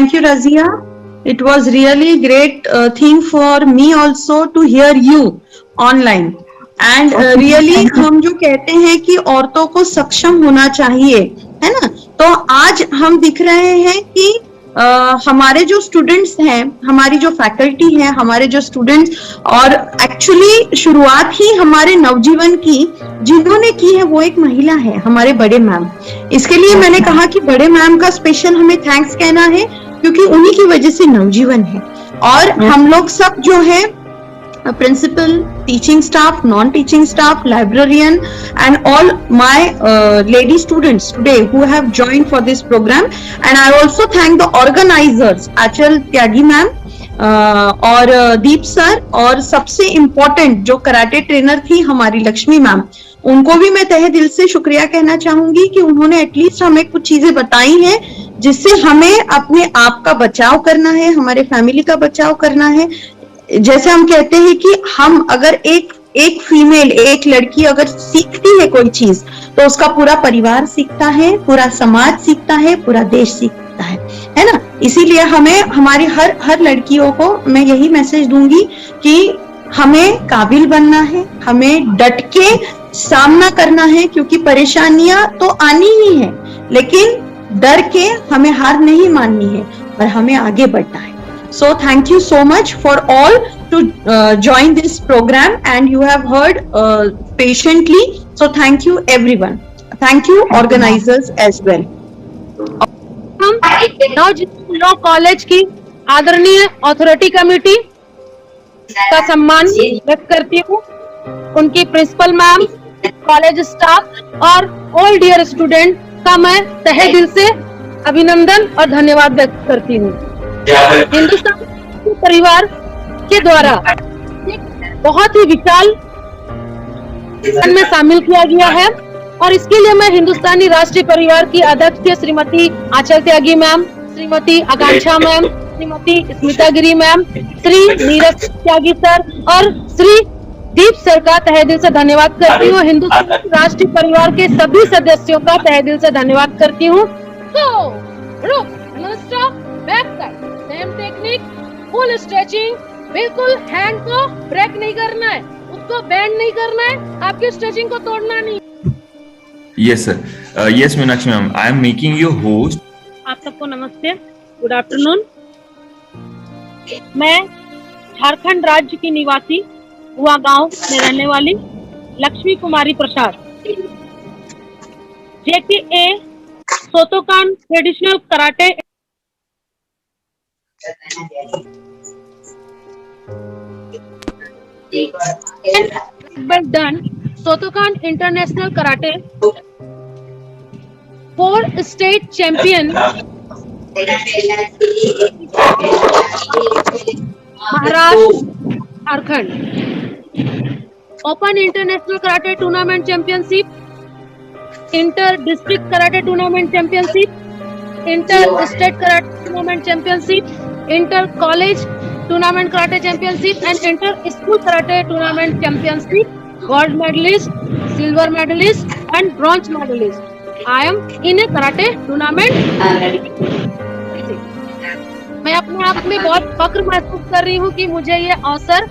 Thank you, Razia. It was really great thing for me also to hear you online. And really हम जो कहते हैं कि औरतों को सक्षम होना चाहिए, है ना? तो आज हम दिख रहे हैं कि हमारे जो स्टूडेंट्स हैं, हमारी जो फैकल्टी है, हमारे जो स्टूडेंट्स, और एक्चुअली शुरुआत ही हमारे नवजीवन की जिन्होंने की है वो एक महिला है, हमारे बड़े मैम। इसके लिए मैंने कहा कि बड़े मैम का स्पेशल हमें थैंक्स कहना है, क्योंकि उन्हीं की वजह से नवजीवन है। और हम लोग सब जो है, principal, teaching staff, non-teaching staff, librarian, and all my lady students today who have joined for this program. And I also thank the organizers, Achal Tyagi ma'am और दीप सर, और सबसे इम्पोर्टेंट जो कराटे ट्रेनर थी हमारी Lakshmi ma'am, उनको भी मैं तहे दिल से शुक्रिया कहना चाहूंगी कि उन्होंने एटलीस्ट हमें कुछ चीजें बताई हैं जिससे हमें अपने आप का बचाव करना है, हमारे फैमिली का बचाव करना है। जैसे हम कहते हैं कि हम अगर एक फीमेल, एक लड़की अगर सीखती है कोई चीज, तो उसका पूरा परिवार सीखता है, पूरा समाज सीखता है, पूरा देश सीखता है ना? इसीलिए हमें, हमारी हर लड़कियों को मैं यही मैसेज दूंगी कि हमें काबिल बनना है, हमें डट के सामना करना है, क्योंकि परेशानियां तो आनी ही है, लेकिन डर के हमें हार नहीं माननी है और हमें आगे बढ़ना है। So thank you so much for all to join this program, and you have heard patiently. So thank you everyone. Thank you organizers as well. हम नवजीवन लॉ कॉलेज की आदरणीय अथॉरिटी कमेटी का सम्मान व्यक्त करती हूँ, उनकी प्रिंसिपल मैम, कॉलेज स्टाफ और ऑल डियर स्टूडेंट का मैं तहे दिल से अभिनंदन और धन्यवाद व्यक्त करती हूँ। हिंदुस्तान परिवार के द्वारा एक बहुत ही विशाल में शामिल किया गया है, और इसके लिए मैं हिंदुस्तानी राष्ट्रीय परिवार की अध्यक्ष श्रीमती आंचल त्यागी मैम, श्रीमती आकांक्षा मैम, श्रीमती स्मिता गिरी मैम, श्री नीरज त्यागी सर और श्री दीप सर का तहे दिल से धन्यवाद करती हूँ। हिंदुस्तानी राष्ट्रीय परिवार के सभी सदस्यों का तहे दिल से धन्यवाद करती हूँ। Back side same technique, full stretching, बिल्कुल हैंड को ब्रेक नहीं करना है, उसको बेंड नहीं करना है, आपकी स्ट्रेचिंग को तोड़ना नहीं। Yes sir, yes Meenakshi ma'am, I am making you host. आप सबको नमस्ते, गुड आफ्टरनून। मैं झारखंड राज्य की निवासी हुआ गांव में रहने वाली लक्ष्मी कुमारी प्रसाद, JKA सोतोकान traditional karate done Shotokan International Karate, 4 state champion, Maharashtra, Jharkhand, Open International Karate Tournament Championship, Inter District Karate Tournament Championship, Inter State Karate Tournament Championship, Inter College Tournament Karate Championship and Inter School Karate Tournament Championship, gold medalist, silver medalist and bronze medalist. I am in a karate tournament. मैं अपने आप में बहुत फक्र महसूस कर रही हूँ कि मुझे ये अवसर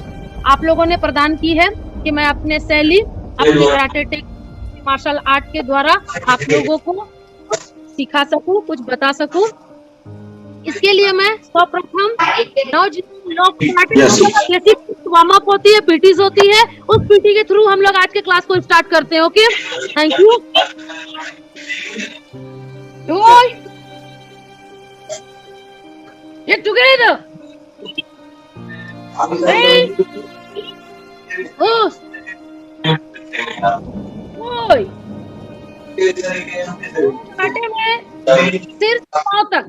आप लोगों ने प्रदान की है कि मैं अपने शैली, अपने कराटे टेक्निक, मार्शल आर्ट के द्वारा आप लोगों को सिखा सकूं, कुछ बता सकूं। इसके लिए मैं सर्वप्रथम नवजीवन लॉ कराटे जैसी वार्म अप होती है, पीटीज होती है, उस पीटी के थ्रू हम लोग आज के क्लास को स्टार्ट करते हैं। Okay, thank you. Get together. Hey. Oh. Boy. Karate में सिर पांव तक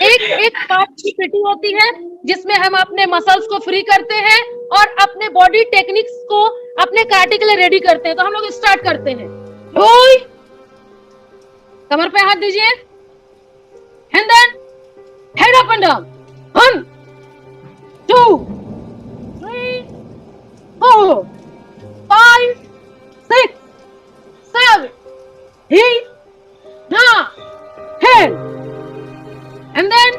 एक पार्ट की पीटी होती है जिसमें हम अपने मसल्स को फ्री करते हैं और अपने बॉडी टेक्निक्स को अपने कराटे के लिए रेडी करते हैं। तो हम लोग स्टार्ट करते हैं। ओए, कमर पे हाथ दीजिए, and then head up and down, 1 2 3 4 5 6 7 8 9 10 and then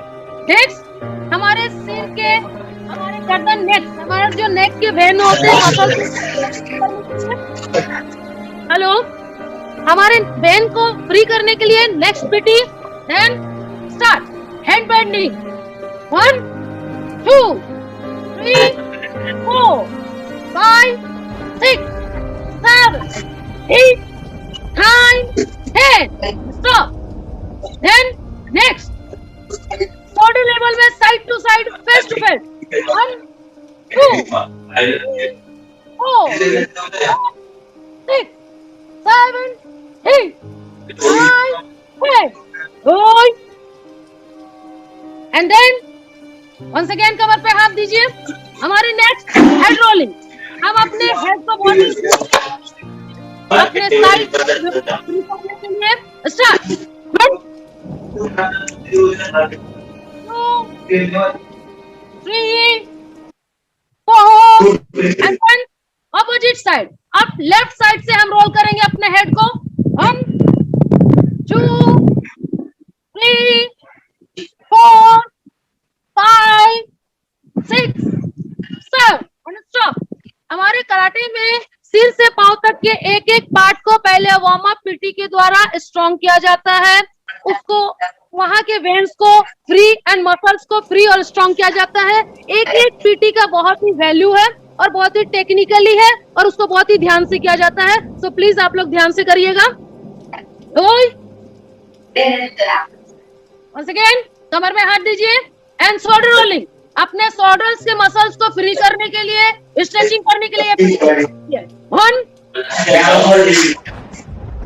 vein होते हैं मसल्स। हेलो, हमारे वेन को फ्री करने के लिए next PT, then start head bending 1 2 3 4 5 6 7 8 9 10 stop, then next shoulder level में side to side face to face 1 2 3 4 6 7 8 9 10 good, and then once again कमर पे हाथ दीजिए। हमारी नेक्स्ट हेड रोलिंग, हम अपने हेड को बहुत अपने साइड करने के लिए start 1 2 3 4 and then opposite side. अब लेफ्ट साइड से हम रोल करेंगे अपने हेड को 1 2 3 4 5 6 7 and stop। हमारे कराटे में सिर से पांव तक के एक एक पार्ट को पहले वार्म अप पीटी के द्वारा स्ट्रॉन्ग किया जाता है, उसको वहां के वेन्स को फ्री एंड मसल्स को फ्री और स्ट्रॉन्ग किया जाता है। एक एक पीटी का बहुत ही वैल्यू है और बहुत ही टेक्निकली है और उसको बहुत ही ध्यान से किया जाता है। सो प्लीज आप लोग ध्यान से करिएगा। once again कमर में हाथ दीजिए एंड शोल्डर रोलिंग, अपने शोल्डर्स के मसल्स को फ्री करने के लिए, स्ट्रेचिंग करने के लिए 1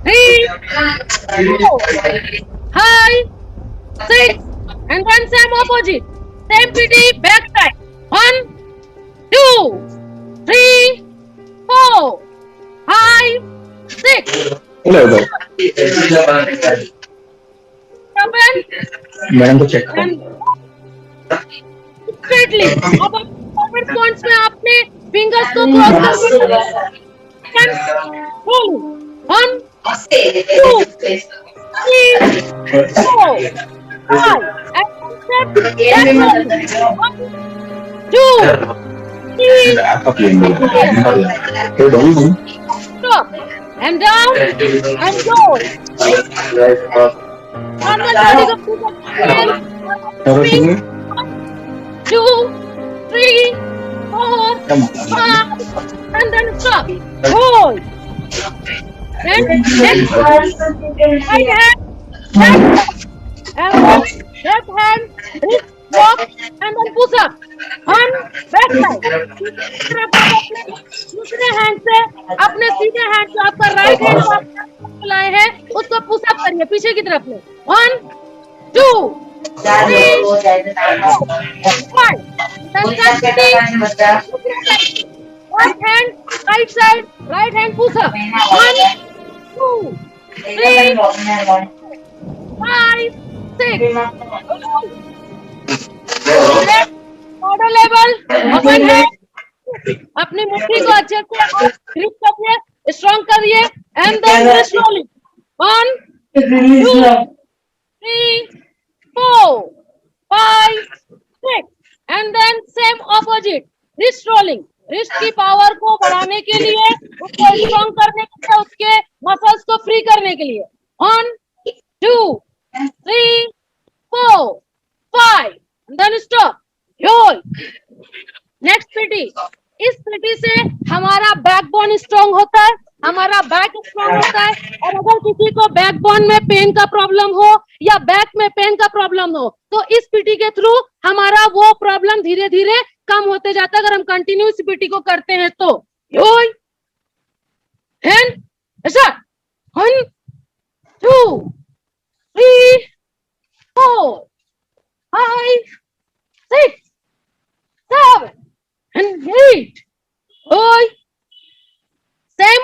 3 4 5 6 and then same opposite, same pity back side 1 2 3 4 5 6 7 madam को चेक स्ट्रेटली। अब पॉइंट पॉइंट्स में आपने फिंगर्स को क्रॉस कर 1 2 3 4 5 and 2 3 stop and down and go normal body को swing 2 3 4 5 and then stop, hold, then next right hand left hand wrist walk and then push up 1 back side। दूसरे hand से अपने सीधे hand जो आपका right hand लाए हैं उसको पुश अप करिए पीछे की तरफ में 1 2 3 4 5 right hand right side, right hand push up 1 2 3 5 6 shoulder level open hand, अपनी मुट्ठी को अच्छे से ग्रिप करिए, स्ट्रॉन्ग करिए and then wrist rolling 1 2 3 4 5 6 and then same opposite wrist rolling, wrist की पावर को बढ़ाने के लिए, उसको स्ट्रॉन्ग करने के लिए, उसके मसल्स को फ्री करने के लिए 1 2 3 4 5 then stop, roll. Next PT, इस पीटी से हमारा बैकबोन स्ट्रॉन्ग होता है, हमारा बैक स्ट्रॉन्ग होता है। और अगर किसी को बैकबोन में पेन का प्रॉब्लम हो या बैक में पेन का प्रॉब्लम हो तो इस पीटी के थ्रू हमारा वो प्रॉब्लम धीरे धीरे कम होते जाता है अगर हम कंटिन्यू इस पीटी को करते हैं तो। 1 2 3 4 5 6 7 and 8 सेम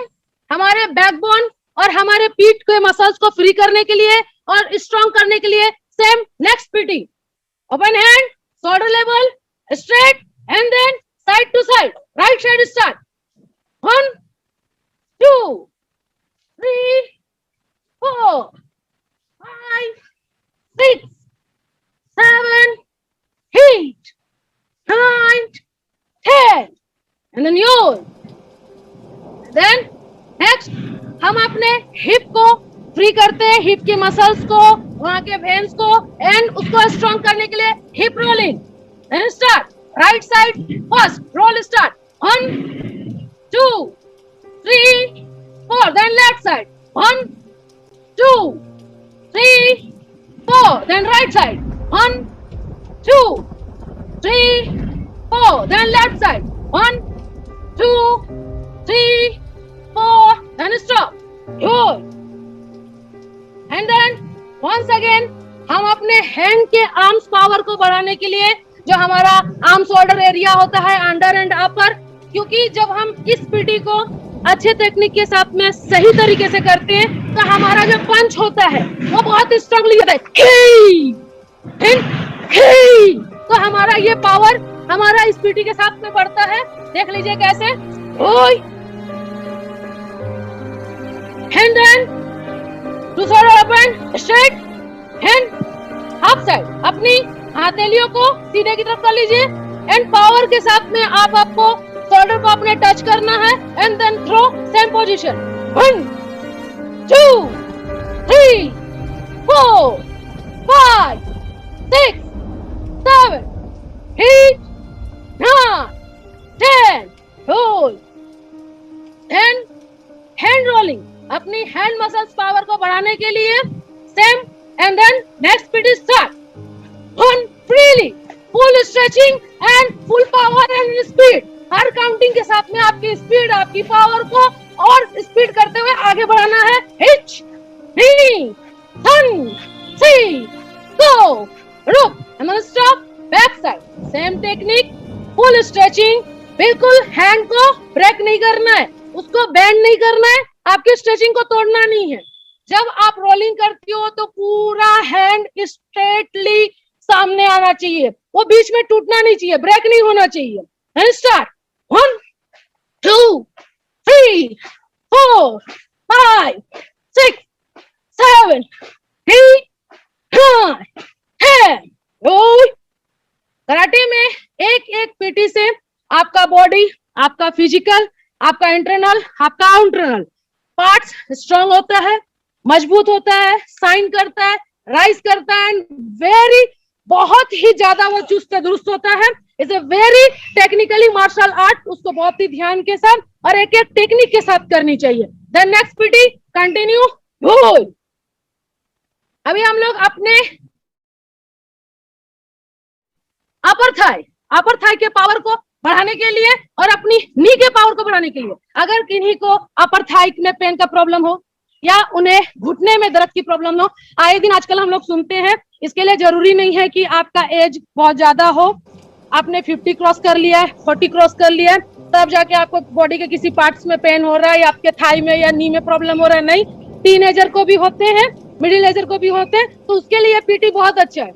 हमारे बैकबोन और हमारे पीठ के मसल्स को फ्री करने के लिए और स्ट्रॉन्ग करने के लिए same next PT, open hand, shoulder level, straight and then side to side, right side start 1 2 3 4 5 6 7 8 9 10 and and then use. Then next हम अपने हिप को फ्री करते हैं, हिप के मसल्स को, वहां के वेन्स को, एंड उसको स्ट्रॉन्ग करने के लिए hip rolling. Then start. Right side first. Roll start. 1, 2, 3, 4. Then left side. 1, 2, 3, 4. Then right side. 1, 2, 3, 4. Then left side. 1, 2, 3, 4. Then stop. Good. And then once again हम अपने हैंड के आर्म्स पावर को बढ़ाने के लिए, जो हमारा आर्म शोल्डर एरिया होता है, अंडर एंड अपर, क्योंकि जब हम इस पीटी को अच्छे टेक्निक के साथ में सही तरीके से करते हैं तो हमारा जो पंच होता है वो बहुत स्ट्रांगली होता है. तो हमारा ये पावर हमारा इस पीटी के साथ में बढ़ता है. देख लीजिए कैसे. Hand then to shoulder open straight, hand half side, अपनी हथेलियों को सीधे की तरफ कर लीजिए एंड पावर के साथ में आपको शोल्डर को अपने टच करना है and then throw same position. 1, 2, 3, 4, 5, 6, 7, 8, 9, 10. Hold. Then hand rolling. अपनी हैंड मसल्स पावर को बढ़ाने के लिए same and then next PT start. 1 freely, full stretching and full power and speed. हर काउंटिंग के साथ में आपकी स्पीड, आपकी पावर को और स्पीड करते हुए आगे बढ़ाना है. हिच, नी, 1, 3, go, रुक, and then stop, back side, same technique, full stretching. बिल्कुल हैंड को ब्रेक नहीं करना है, उसको बेंड नहीं करना है, आपकी स्ट्रेचिंग को तोड़ना नहीं है. जब आप रोलिंग करती हो तो पूरा हैंड स्ट्रेटली सामने आना चाहिए, वो बीच में टूटना नहीं चाहिए, ब्रेक नहीं होना चाहिए. And start. 1, 2, 3, 4, 5, 6, 7, 8, 9, 10. कराटे में एक एक पीटी से आपका बॉडी, आपका फिजिकल, आपका इंटरनल, आपका आउटरनल पार्ट्स स्ट्रांग होता है, मजबूत होता है, साइन करता है, राइज करता है, वेरी बहुत ही ज्यादा वो चुस्त दुरुस्त होता है. It's a very technically martial art. उसको बहुत ही ध्यान के साथ और एक एक टेक्निक के साथ करनी चाहिए. Then next PT continue. अभी हम लोग अपने अपर थाई के पावर को बढ़ाने के लिए और अपनी नी के पावर को बढ़ाने के लिए, अगर किन्हीं को अपर थाई में पेन का प्रॉब्लम हो या उन्हें घुटने में दर्द की प्रॉब्लम हो, आए दिन आजकल हम लोग सुनते हैं. इसके लिए जरूरी नहीं है कि आपका एज बहुत ज्यादा हो, आपने 50 क्रॉस कर लिया है, 40 क्रॉस कर लिया है, तब जाके आपको बॉडी के किसी पार्ट्स में पेन हो रहा है या आपके थाई में या नी में प्रॉब्लम हो रहा है. नहीं, टीनेजर को भी होते हैं, मिडिल एजर को भी होते हैं, तो उसके लिए पीटी बहुत अच्छा है.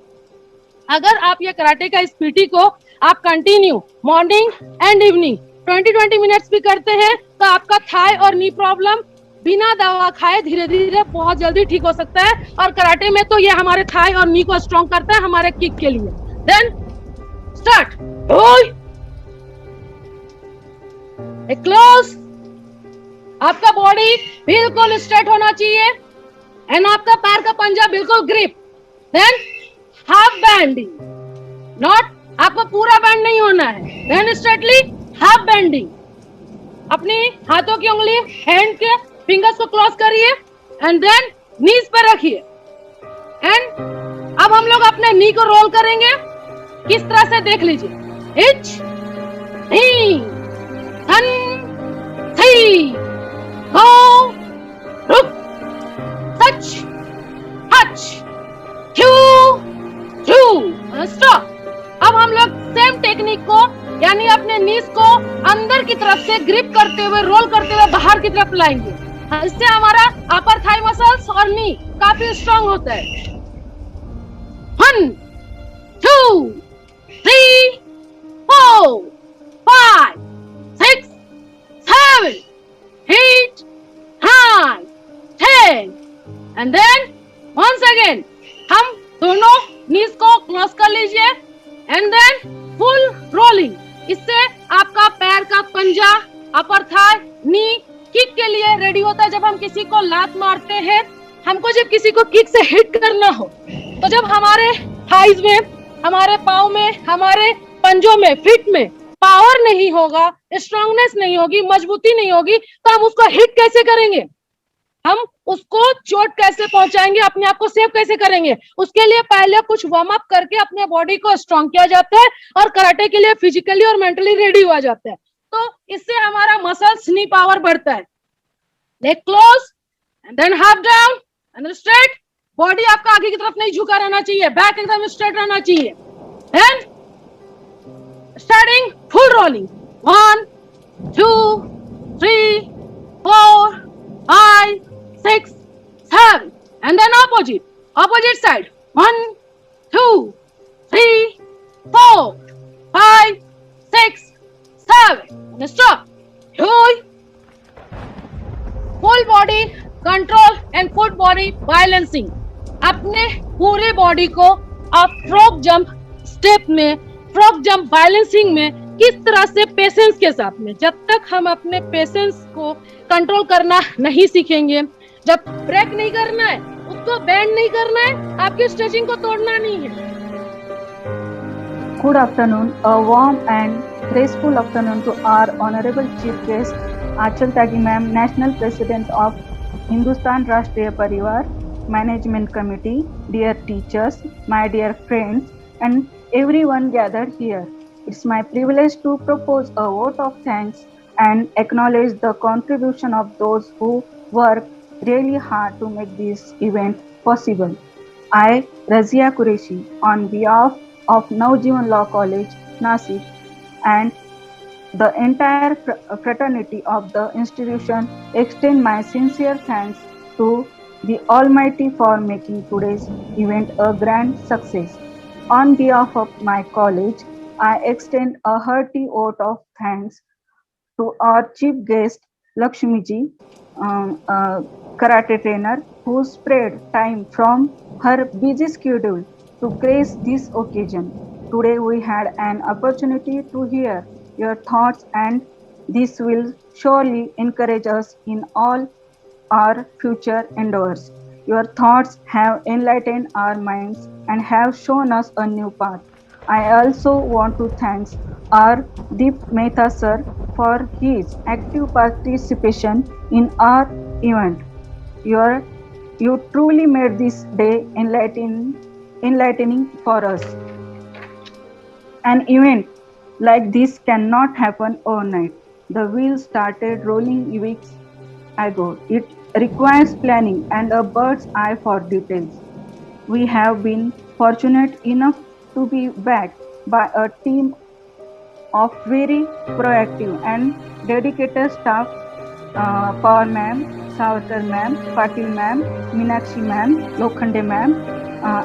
अगर आप ये कराटे का इस पीटी को आप continue morning and evening 20-20 minutes भी करते हैं तो आपका थाई और नी प्रॉब्लम बिना दवा खाए धीरे धीरे बहुत जल्दी ठीक हो सकता है. और कराटे में तो ये हमारे थाई और नी को स्ट्रॉन्ग करता है हमारे किक के लिए. Then start. क्लोज. आपका बॉडी बिल्कुल स्ट्रेट होना चाहिए एंड आपका पैर का पंजा बिल्कुल grip. Then half bending, not आपको पूरा बेंड नहीं होना है. Then straightly half bending. अपनी हाथों की उंगली हैंड के फिंगर्स को क्लोज करिए एंड देन नीज पर रखिए. एंड अब हम लोग अपने नी को रोल करेंगे. किस तरह से देख लीजिए. हिच, नी, 1, 3, गो, रुक, टच, हच, क्यू, स्टॉप. अब हम लोग सेम टेक्निक को यानी अपने नीज को अंदर की तरफ से ग्रिप करते हुए, रोल करते हुए बाहर की तरफ लाएंगे. इससे हमारा अपर थाई मसल्स और नी काफी स्ट्रांग होता है. 1, 2, 3, 4, 5, 6, 7, 8, 9, 10. एंड देन वंस अगेन हम दोनों नीज को क्लोज कर लीजिए एंड देन फुल रोलिंग. इससे आपका पैर का पंजा, अपर थाई, नी किक के लिए रेडी होता है। जब हम किसी को लात मारते हैं, हमको जब किसी को किक से हिट करना हो, तो जब हमारे थाइज में, हमारे पाँव में, हमारे पंजों में, फिट में पावर नहीं होगा, स्ट्रांगनेस नहीं होगी, मजबूती नहीं होगी, तो हम उसको हिट कैसे करेंगे? हम उसको चोट कैसे पहुंचाएंगे? अपने आप को सेव कैसे करेंगे? उसके लिए पहले कुछ वार्म अप करके अपने बॉडी को स्ट्रांग किया जाता है और कराटे के लिए फिजिकली और मेंटली रेडी हुआ जाता है। तो इससे हमारा मसल्स नी पावर बढ़ता है। Leg close and than half down and straight. Body आपका आगे की तरफ नहीं झुका रहना चाहिए, बैक एकदम स्ट्रेट रहना चाहिए। Then starting full rolling, 1 2 3 4 5 6 7 and then opposite side, 1 2 3 4 5 6 7 and stop. Full body control and full body balancing. अपने पूरे बॉडी को आप फ्रॉग जंप स्टेप में, फ्रॉग जंप बैलेंसिंग में किस तरह से पेशेंस के साथ में, जब तक हम अपने पेशेंस को कंट्रोल करना नहीं सीखेंगे, जब ब्रेक नहीं करना है, उसको बैंड नहीं करना है, आपकी स्ट्रेचिंग को तोड़ना नहीं है। Good afternoon, a warm and graceful afternoon to our honorable chief guest, Achal Tagi ma'am, National President of Hindustan Rashtriya Parivar Management Committee, dear teachers, my dear friends, and everyone gathered here. It's my privilege to propose a vote of thanks and acknowledge the contribution of those who work really hard to make this event possible. I, Razia Qureshi, on behalf of Navjeevan Law College, Nasik, and the entire fraternity of the institution, extend my sincere thanks to the Almighty for making today's event a grand success. On behalf of my college, I extend a hearty vote of thanks to our chief guest, Lakshmi ji, karate trainer, who spared time from her busy schedule to grace this occasion. Today we had an opportunity to hear your thoughts, and this will surely encourage us in all our future endeavors. Your thoughts have enlightened our minds and have shown us a new path. I also want to thank our Deep Mehta sir for his active participation in our event. You truly made this day enlightening for us. An event like this cannot happen overnight. The wheels started rolling weeks ago. It requires planning and a bird's eye for details. We have been fortunate enough to be backed by a team of very proactive and dedicated staff, Power ma'am, Savarkar ma'am, Patil ma'am, Meenakshi ma'am, Lokhande ma'am,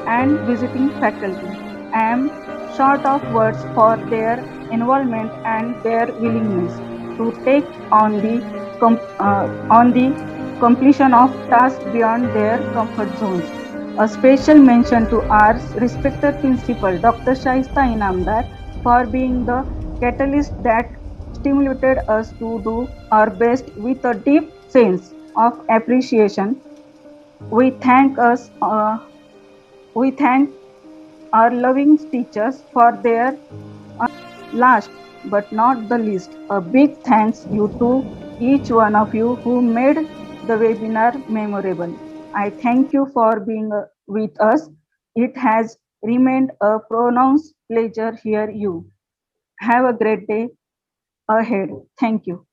and visiting faculty. I am short of words for their involvement and their willingness to take on the completion of tasks beyond their comfort zones. A special mention to our respected principal, Dr. Shaista Inamdar, for being the catalyst that stimulated us to do our best with a deep sense of appreciation. We thank our loving teachers for their last but not the least, a big thanks you to each one of you who made the webinar memorable. I thank you for being with us. It has remained a pronounced pleasure here you. Have a great day ahead. Thank you.